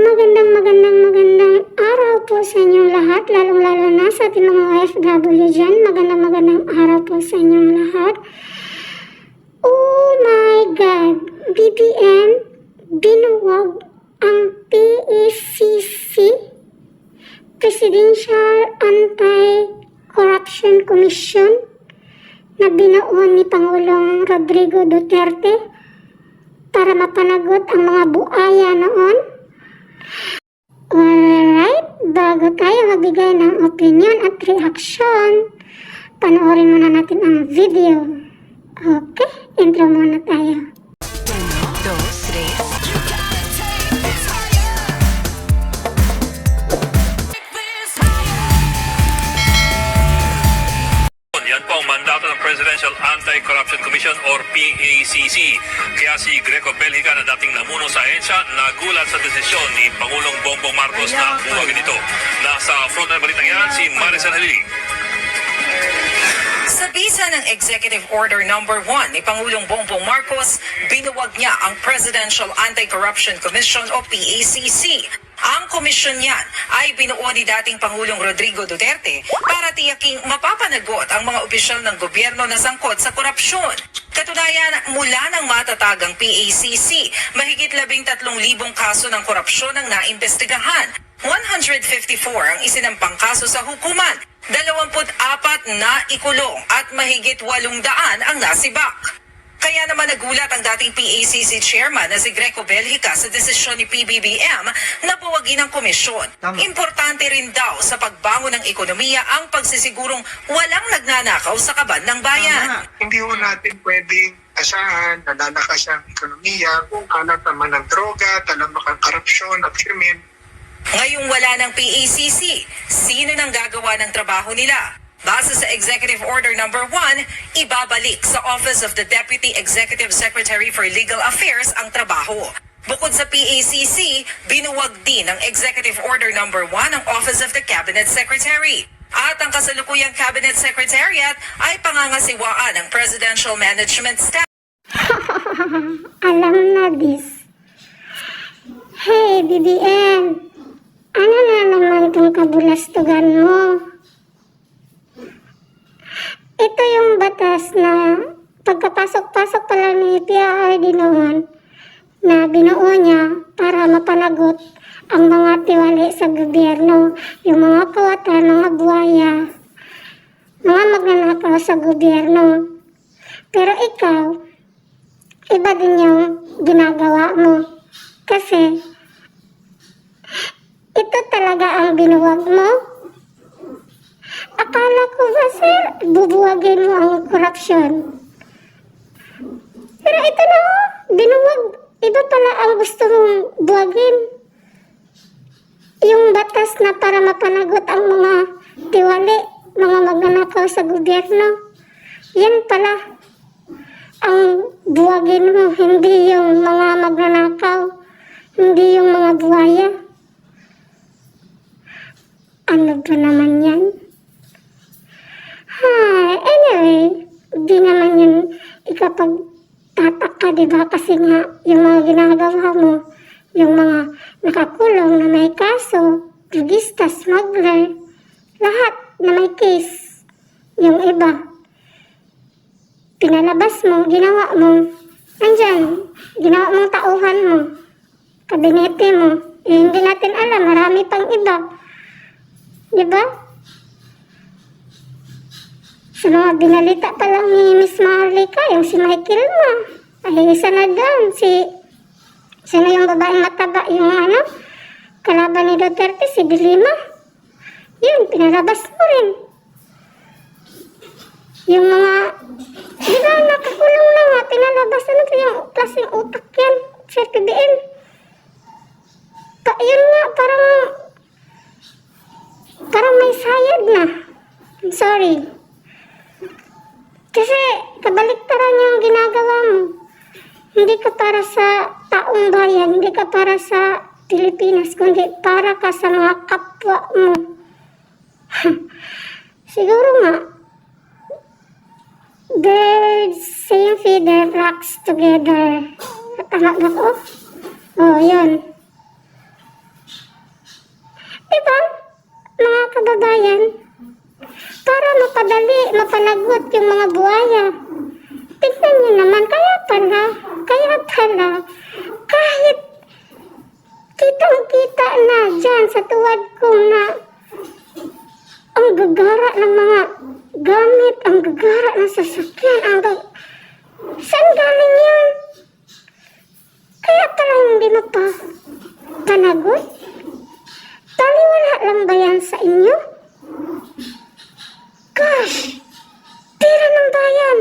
Magandang araw po sa inyong lahat, lalong-lalo na sa ating mga OFW dyan. Magandang araw po sa inyong lahat. Oh my God! BBM, binuwag ang PACC, Presidential Anti-Corruption Commission, na binuon ni Pangulong Rodrigo Duterte para mapanagot ang mga buaya noon. Alright, bago tayo magbigay ng opinion at reaction, panoorin muna natin ang video. Okay, intro muna tayo. Yan po ang mandato ng Presidential Anti-Corruption Commission or PACC. Kaya si Greco Belhica na dating namuno sa ahensya nagulat sa desisyon ni Pangulong Bongbong Marcos na buwagin ito. Nasa front ng balitang yan si Maricel Halili. Sa bisa ng Executive Order No. 1 ni Pangulong Bongbong Marcos, binuwag niya ang Presidential Anti-Corruption Commission o PACC. Ang komisyon niyan ay binuo ni dating Pangulong Rodrigo Duterte para tiyaking mapapanagot ang mga opisyal ng gobyerno na sangkot sa korupsyon. Katunayan, mula ng matatagang PACC, mahigit 13,000 kaso ng korupsyon ang naimbestigahan. 154 ang isinampang kaso sa hukuman, 24 na ikulong at mahigit 800 ang nasibak. Kaya naman nagulat ang dating PACC chairman na si Greco Belhica sa desisyon ni PBBM na buwagin ang komisyon. Importante rin daw sa pagbangon ng ekonomiya ang pagsisigurong walang nagnanakaw sa kaban ng bayan. Hindi ho natin pwedeng asahan na lalakas ang ekonomiya kung kalat naman ng droga, talamak ang korupsyon at krimen. Ngayong wala ng PACC, sino nang gagawa ng trabaho nila? Base sa Executive Order No. 1, ibabalik sa Office of the Deputy Executive Secretary for Legal Affairs ang trabaho. Bukod sa PACC, binuwag din ng Executive Order No. 1 ang Office of the Cabinet Secretary. At ang kasalukuyang Cabinet Secretariat ay pangangasiwaan ng Presidential Management Staff. Alam na this. Hey, BBM, ano na naman itong kabulastugan mo? Ito yung batas na pagkapasok-pasok pa lang ni PRRD noon na binuo niya para mapanagot ang mga tiwali sa gobyerno, yung mga kawatan, mga buhaya, mga magnanakaw sa gobyerno. Pero ikaw, iba din yung ginagawa mo. Kasi ito talaga ang binuwag mo. Akala ko ba, sir, bubuwagin mo ang korupsyon. Pero ito na, binuwag. Iba pala ang gusto mong buwagin. Yung batas na para mapanagot ang mga tiwali, mga magnanakaw sa gobyerno. Yan pala ang buwagin mo, hindi yung mga magnanakaw, hindi yung mga buhaya. Ano ba naman yan? Anyway, di naman yun ikapagtatak ka, diba? Kasi nga, yung mga ginagawa mo, yung mga nakakulong na may kaso, drugista, smuggler, lahat na may case, yung iba, pinalabas mo, ginawa mo, andyan, ginawa mong tauhan mo, kabinete mo, hindi natin alam, marami pang iba, diba? Sa mga binalita pa lang ni Miss Marlica, yung si Michael ma. Ay, isa na doon. Sino yung babaeng mataba, yung kalaban ni Duterte, si Dilima. Yun, pinalabas mo rin. Yung mga, di ba, nakakulong na nga, pinalabas na ito yung klaseng utak yan sa PBM. Yun nga, parang may sayad na. I'm sorry. Kasi kabaliktaran yung ginagawa mo. Hindi ka para sa taong bayan, hindi ka para sa Pilipinas, kundi para ka sa mga kapwa mo. Siguro nga, birds same feather flocks together. Tama ba ko? Oh, yun. bayan para mapadali, mapanagot yung mga buhaya. Tignan niyo naman, kaya pala, kahit kitang-kita na dyan sa tuwad ko na ang gagara ng mga gamit, ang gagara ng sasakyan, saan galing yan? Kaya pala hindi mapapanagot? Taliwala lang ba yan sa inyo? Gosh! Pera ng bayan!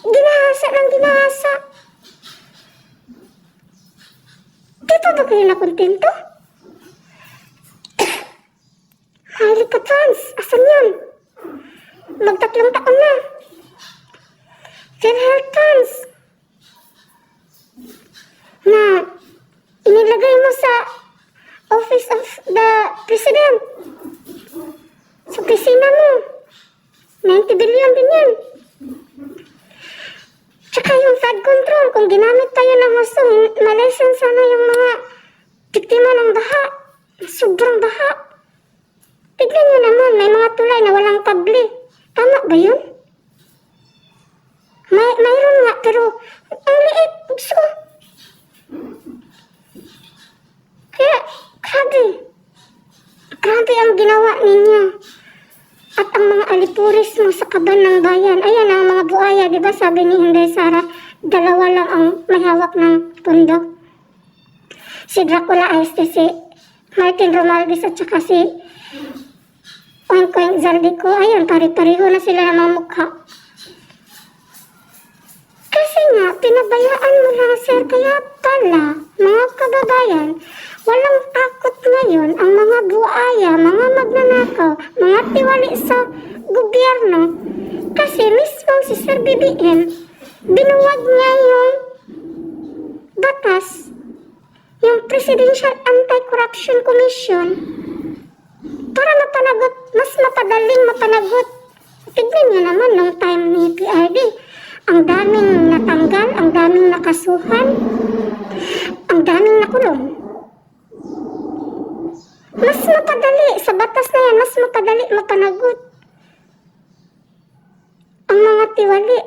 Ginahasa ng ginahasa! Di pa ba kayo nakontento? Highly Patrons, asan yun? Magtatlong taon na. PhilHealth funds na inilagay mo sa Office of the President. Sa opisina mo. 90 billion din yan. Tsaka yung flood control, kung ginamit tayo ng gusto, malesen sana yung mga biktima ng baha. Sobrang baha. Tignan nyo naman, may mga tulay na walang tabli. Tama ba yun? Mayroon nga, pero ang liit. Gusto. Kaya, grabe ang ginawa ninyo. At ang mga alipuris mo sa kaban ng bayan. Ayan ang mga buhaya, di ba sabi ni Inday Sara, dalawa lang ang may hawak ng pundo. Si Dracula Este, si Martin Romualdez at saka si Oink Zaldico. Ayan, pare-pareho na sila ng mga mukha. Kasi nga, pinabayaan mo lang, sir. Kaya pala, mga kababayan, walang takot ngayon ang mga buhaya, mga magnanakaw, mga tiwali sa gobyerno. Kasi mismo si Sir BBM, binuwag niya yung batas, yung Presidential Anti-Corruption Commission, para mapanagot, mas mapadaling mapanagot. Tignan niyo naman nung time ni PRD, ang daming natanggal, ang daming nakasuhan, ang daming nakulong. Mas mapadali, sa batas na yan, mas mapadali mapanagot ang mga tiwali.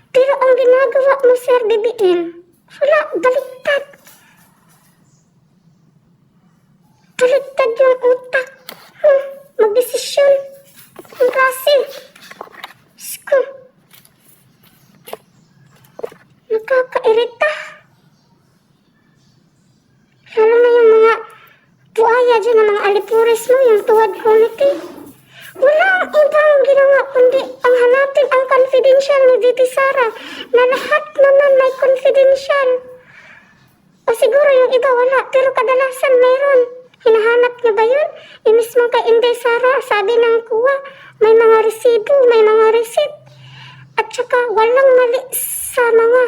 Pero ang ginagawa mo, Sir BBM, wala, baliktad. Baliktad yung utak. Magdesisyon. Ang klase. Sko. Nakakairita. Lalo na yung mga buhaya dyan, ang mga alipuris mo, yung tuwad committee. Walang ibang ginawa kundi ang hanapin ang confidential ni VP Sara na lahat naman may confidential. O siguro yung iba wala, pero kadalasan mayroon. Hinahanap niya ba yun? Yung mismo kay Inday Sara, sabi ng kuwa, may mga resibo, may mga receipt. At saka walang mali sa mga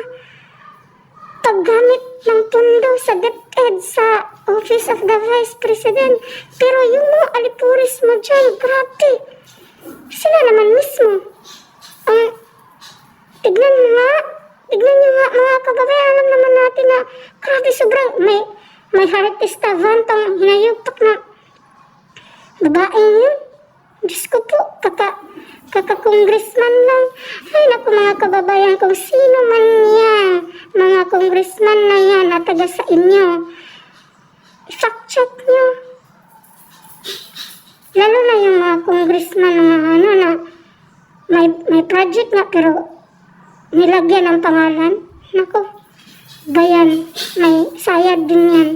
paggamit ng pundo sa DepEd sa Office of the Vice President. Pero yung mga alipuris mo dyan, grabe. Sila naman mismo. Tignan nyo nga mga kababayan, alam naman natin na grabe sobrang may artista vantong hinayupak na babae yun. Diyos ko po, kaka-congressman lang. Ay naku mga kababayan, kung sino man yan, mga congressman na yan na taga sa inyo, i-fact check nyo. Lalo na yung mga congressman na may project nga pero nilagyan ng pangalan. Naku, bayan, may sayad din yan.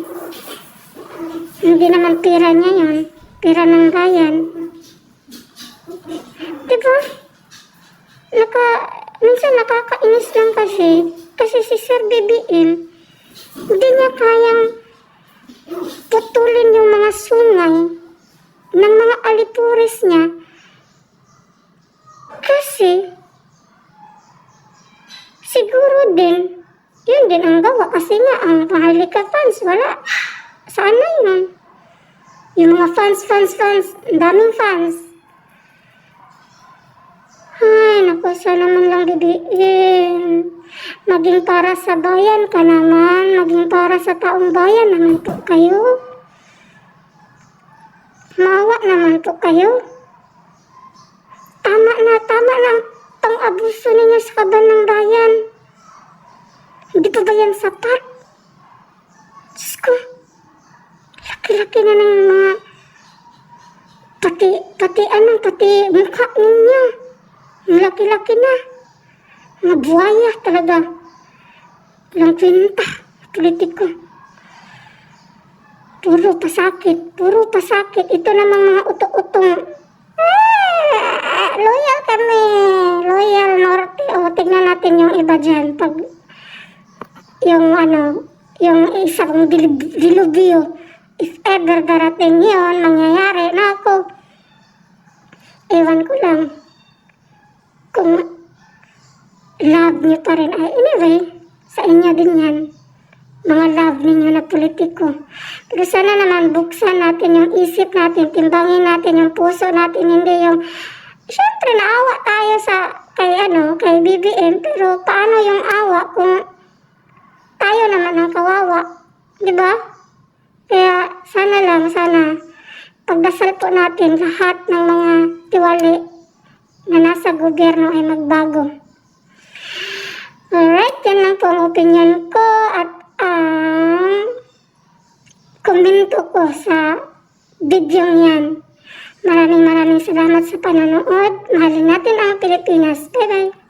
Hindi naman pera niya yun, pera ng bayan. Diba? Minsan nakakainis lang kasi si Sir BBM, hindi niya kayang putulin yung mga sungay ng mga alipuris niya kasi siguro din yun din ang gawa kasi nga ang Maharlika fans wala sana yun yung mga fans ang daming fans. Ay naku, sana man lang BBM maging para sa bayan ka naman, maging para sa taong bayan naman po kayo. Maawa naman po kayo. Tama na ang pang-abuso ninyo sa kaban ng bayan. Hindi pa ba yan sapat? Diyos ko, laki-laki na ng mga pati mukha ninyo. Laki-laki na. Mga buhaya talaga. Walang kwenta, politiko. Puro pasakit. Ito namang mga utong. Loyal kami. Loyal Norte. O, tignan natin yung iba dyan. Pag, yung isang dilubyo. If ever darating yun, mangyayari na ako. Ewan ko lang. Kung love nyo pa rin. Ay, anyway, sa inyo din yan. Mga love ninyo na politiko. Pero sana naman buksan natin yung isip natin, timbangin natin yung puso natin, hindi yung, syempre naawa tayo kay BBM, pero paano yung awa kung tayo naman ang kawawa, di ba? Kaya sana pagdasal po natin lahat ng mga tiwali na nasa gobyerno ay magbago. Alright, yan lang po ang opinion ko at ang komento ko sa video yan. Maraming salamat sa panonood. Mahalin natin ang Pilipinas. Bye-bye.